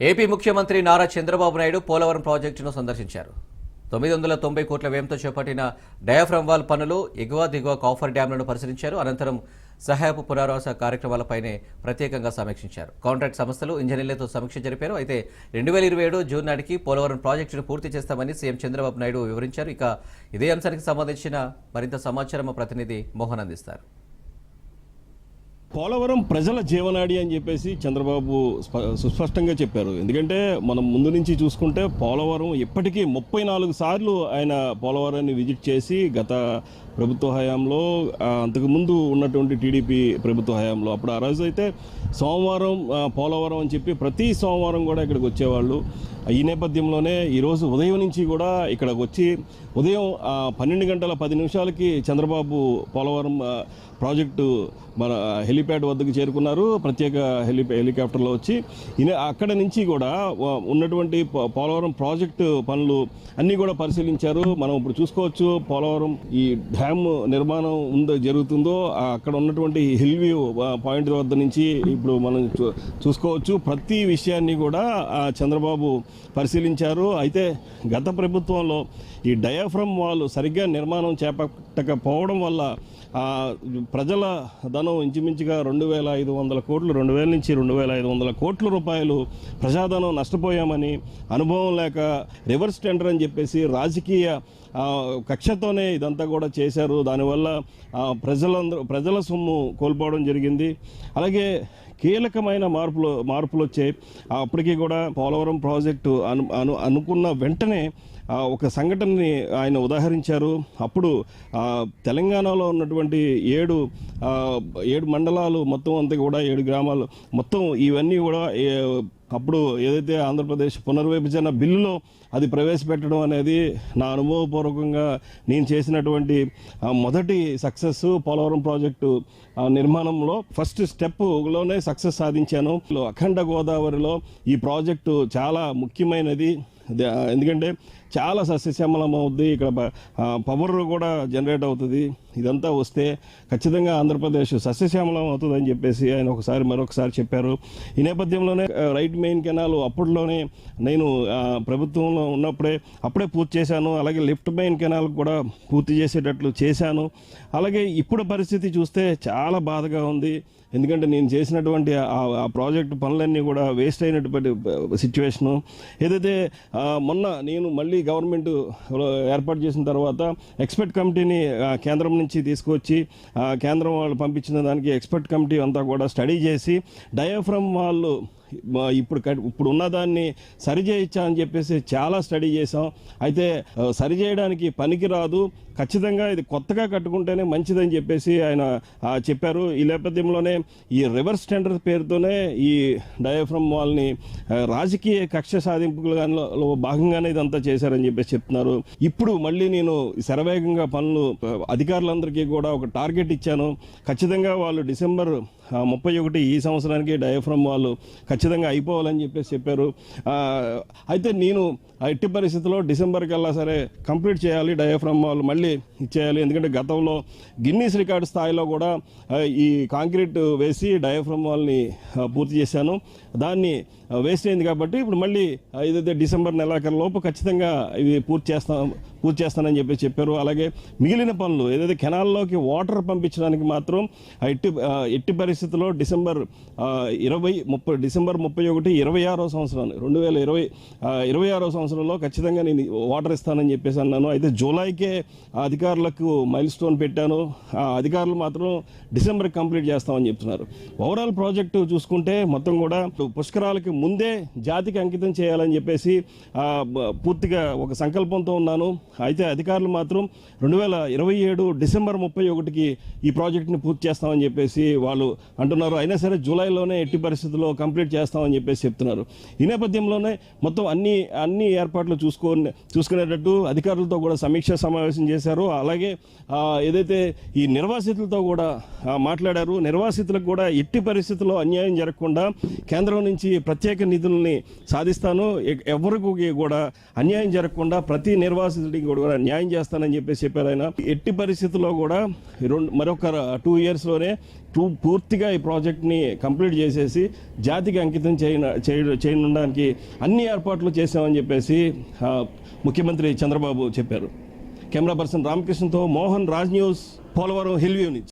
AP ముఖ్యమంత్రి నారా చంద్రబాబు నాయుడు పోలవరం ప్రాజెక్టును సందర్శించారు. 990 కోట్ల వ్యయంతో చేపట్టిన డయాఫ్రమ్ వాల్ పనులు, ఎగువ దిగువ కాఫర్ డ్యాంలను పరిశీలించారు. అనంతరం సహాయపు పునరావాస కార్యక్రమాలపైనే ప్రత్యేకంగా సమీక్షించారు. కాంట్రాక్ట్ సంస్థలు, ఇంజనీర్లతో సమీక్ష జరిపారు. అయితే 2027 జూన్ నాటికి పోలవరం ప్రాజెక్టును పూర్తి చేస్తామని సీఎం చంద్రబాబు నాయుడు వివరించారు. ఇక ఇదే అంశానికి సంబంధించిన మరింత సమాచారం మా ప్రతినిధి మోహన్ అందిస్తారు. పోలవరం ప్రజల జీవనాడి అని చెప్పేసి చంద్రబాబు సుస్పష్టంగా చెప్పారు. ఎందుకంటే మనం ముందు నుంచి చూసుకుంటే పోలవరం ఇప్పటికీ 34 సార్లు ఆయన పోలవరాన్ని విజిట్ చేసి గత ప్రభుత్వ హయాంలో, అంతకుముందు ఉన్నటువంటి టీడీపీ ప్రభుత్వ హయాంలో, అప్పుడు ఆ రోజు అయితే సోమవారం పోలవరం అని చెప్పి ప్రతి సోమవారం కూడా ఇక్కడికి వచ్చేవాళ్ళు. ఈ నేపథ్యంలోనే ఈరోజు ఉదయం నుంచి కూడా ఇక్కడికి వచ్చి ఉదయం 12 గంటల 10 నిమిషాలకి చంద్రబాబు పోలవరం ప్రాజెక్టు మన హెలిప్యాడ్ వద్దకు చేరుకున్నారు. ప్రత్యేక హెలికాప్టర్లో వచ్చి అక్కడ నుంచి కూడా ఉన్నటువంటి పోలవరం ప్రాజెక్టు పనులు అన్నీ కూడా పరిశీలించారు. మనం ఇప్పుడు చూసుకోవచ్చు, పోలవరం ఈ డ్యామ్ నిర్మాణం జరుగుతుందో అక్కడ ఉన్నటువంటి హిల్ వ్యూ పాయింట్ వద్ద నుంచి ఇప్పుడు మనం చూసుకోవచ్చు. ప్రతి విషయాన్ని కూడా చంద్రబాబు పరిశీలించారు. అయితే గత ప్రభుత్వంలో ఈ డయాఫ్రమ్ వాల్ సరిగ్గా నిర్మాణం చేపట్టకపోవడం వల్ల ప్రజల ధనం ఇంచుమించుగా 2,500 కోట్లు, 2000 నుంచి 2,500 కోట్ల రూపాయలు ప్రజాధనం నష్టపోయామని, అనుభవం లేక రివర్స్ టెండర్ అని చెప్పేసి రాజకీయ కక్షతోనే ఇదంతా కూడా చేశారు. దానివల్ల ప్రజల సొమ్ము కోల్పోవడం జరిగింది. అలాగే కీలకమైన మార్పులు వచ్చాయి. అప్పటికీ కూడా పోలవరం ప్రాజెక్టు అనుకున్న వెంటనే ఒక సంఘటనని ఆయన ఉదాహరించారు. అప్పుడు తెలంగాణలో ఉన్నటువంటి 7 మండలాలు మొత్తం అంతా కూడా 7 గ్రామాలు మొత్తం ఇవన్నీ కూడా అప్పుడు ఏదైతే ఆంధ్రప్రదేశ్ పునర్విభజన బిల్లులో అది ప్రవేశపెట్టడం అనేది నా అనుభవపూర్వకంగా నేను చేసినటువంటి మొదటి సక్సెస్. పోలవరం ప్రాజెక్టు నిర్మాణంలో ఫస్ట్ స్టెప్లోనే సక్సెస్ సాధించాను. అఖండ గోదావరిలో ఈ ప్రాజెక్టు చాలా ముఖ్యమైనది. ఎందుకంటే చాలా సస్యశ్యామలం అవుద్ది, ఇక్కడ పవర్ కూడా జనరేట్ అవుతుంది. ఇదంతా వస్తే ఖచ్చితంగా ఆంధ్రప్రదేశ్ సస్యశ్యామలం అవుతుందని చెప్పేసి ఆయన మరొకసారి చెప్పారు. ఈ నేపథ్యంలోనే రైట్ మెయిన్ కెనాల్ అప్పట్లోనే నేను ప్రభుత్వంలో అప్పుడే పూర్తి చేశాను. అలాగే లెఫ్ట్ మెయిన్ కెనాల్ కూడా పూర్తి చేసేటట్లు చేశాను. అలాగే ఇప్పుడు పరిస్థితి చూస్తే చాలా బాధగా ఉంది. ఎందుకంటే నేను చేసినటువంటి ఆ ప్రాజెక్టు పనులన్నీ కూడా వేస్ట్ అయినటువంటి సిచ్యువేషను. ఏదైతే మొన్న నేను మళ్ళీ గవర్నమెంట్ ఏర్పాటు చేసిన తర్వాత ఎక్స్పర్ట్ కమిటీని కేంద్రం నుంచి తీసుకొచ్చి కేంద్రం వాళ్ళు పంపించిన దానికి ఎక్స్పర్ట్ కమిటీ అంతా కూడా స్టడీ చేసి డయాఫ్రమ్ వాళ్ళు ఇప్పుడు ఉన్నదాన్ని సరిచేయచ్చా అని చెప్పేసి చాలా స్టడీ చేసాం. అయితే సరిచేయడానికి పనికిరాదు, ఖచ్చితంగా ఇది కొత్తగా కట్టుకుంటేనే మంచిదని చెప్పేసి ఆయన చెప్పారు. ఈ నేపథ్యంలోనే ఈ రివర్స్ టెండర్ పేరుతోనే ఈ డయాఫ్రమ్ వాల్ని రాజకీయ కక్ష సాధింపులో భాగంగానే ఇదంతా చేశారని చెప్పేసి చెప్తున్నారు. ఇప్పుడు మళ్ళీ నేను శరవేగంగా పనులు అధికారులందరికీ కూడా ఒక టార్గెట్ ఇచ్చాను. ఖచ్చితంగా వాళ్ళు డిసెంబర్ 31 ఈ సంవత్సరానికి డయాఫ్రమ్ వాళ్ళు ఖచ్చితంగా అయిపోవాలని చెప్పేసి చెప్పారు. అయితే నేను ఎట్టి పరిస్థితుల్లో డిసెంబర్ కల్లా సరే కంప్లీట్ చేయాలి, డయాఫ్రమ్ వాల్ మళ్ళీ ఇచ్చేయాలి. ఎందుకంటే గతంలో గిన్నీస్ రికార్డు స్థాయిలో కూడా ఈ కాంక్రీట్ వేసి డయాఫ్రమ్ వాల్ని పూర్తి చేశాను. దాన్ని వేస్ట్ అయింది కాబట్టి ఇప్పుడు మళ్ళీ ఏదైతే డిసెంబర్ నెలాఖరులోపు ఖచ్చితంగా ఇవి పూర్తి చేస్తానని చెప్పేసి చెప్పారు. అలాగే మిగిలిన పనులు ఏదైతే కెనాల్లోకి వాటర్ పంపించడానికి మాత్రం ఎట్టి పరిస్థితుల్లో డిసెంబర్ 31 26వ సంవత్సరాన్ని 2026వ సంవత్సరంలో ఖచ్చితంగా నేను వాటర్ ఇస్తానని చెప్పేసి అన్నాను. అయితే జూలైకే అధికారులకు మైల్ స్టోన్ పెట్టాను. అధికారులు మాత్రం డిసెంబర్ కంప్లీట్ చేస్తామని చెప్తున్నారు. ఓవరాల్ ప్రాజెక్టు చూసుకుంటే మొత్తం కూడా పుష్కరాలకి ముందే జాతికి అంకితం చేయాలని చెప్పేసి పూర్తిగా ఒక సంకల్పంతో ఉన్నాను. అయితే అధికారులు మాత్రం 2027 డిసెంబర్ 31కి ఈ ప్రాజెక్టుని పూర్తి చేస్తామని చెప్పేసి వాళ్ళు అంటున్నారు. అయినా సరే జూలైలోనే ఎట్టి పరిస్థితుల్లో కంప్లీట్ చేస్తామని చెప్పేసి చెప్తున్నారు. ఈ నేపథ్యంలోనే మొత్తం అన్ని ఏర్పాట్లు చూసుకునేటట్టు అధికారులతో కూడా సమీక్షా సమావేశం చేశారు. అలాగే ఏదైతే ఈ నిర్వాసితులతో కూడా మాట్లాడారు. నిర్వాసితులకు కూడా ఎట్టి పరిస్థితుల్లో అన్యాయం జరగకుండా కేంద్రం నుంచి ప్రత్యేక నిధుల్ని సాధిస్తాను. ఎవరికి కూడా అన్యాయం జరగకుండా ప్రతి నిర్వాసితుడికి పోలవరానికి కూడా న్యాయం చేస్తానని చెప్పారు ఆయన. ఎట్టి పరిస్థితుల్లో కూడా మరొక 2 ఇయర్స్లోనే పూర్తిగా ఈ ప్రాజెక్ట్ని కంప్లీట్ చేసేసి జాతికి అంకితం చేయడానికి అన్ని ఏర్పాట్లు చేశామని చెప్పేసి ముఖ్యమంత్రి చంద్రబాబు చెప్పారు. కెమెరా పర్సన్ రామకృష్ణతో Mohan, Raj news, Polavaram hill view నుంచి.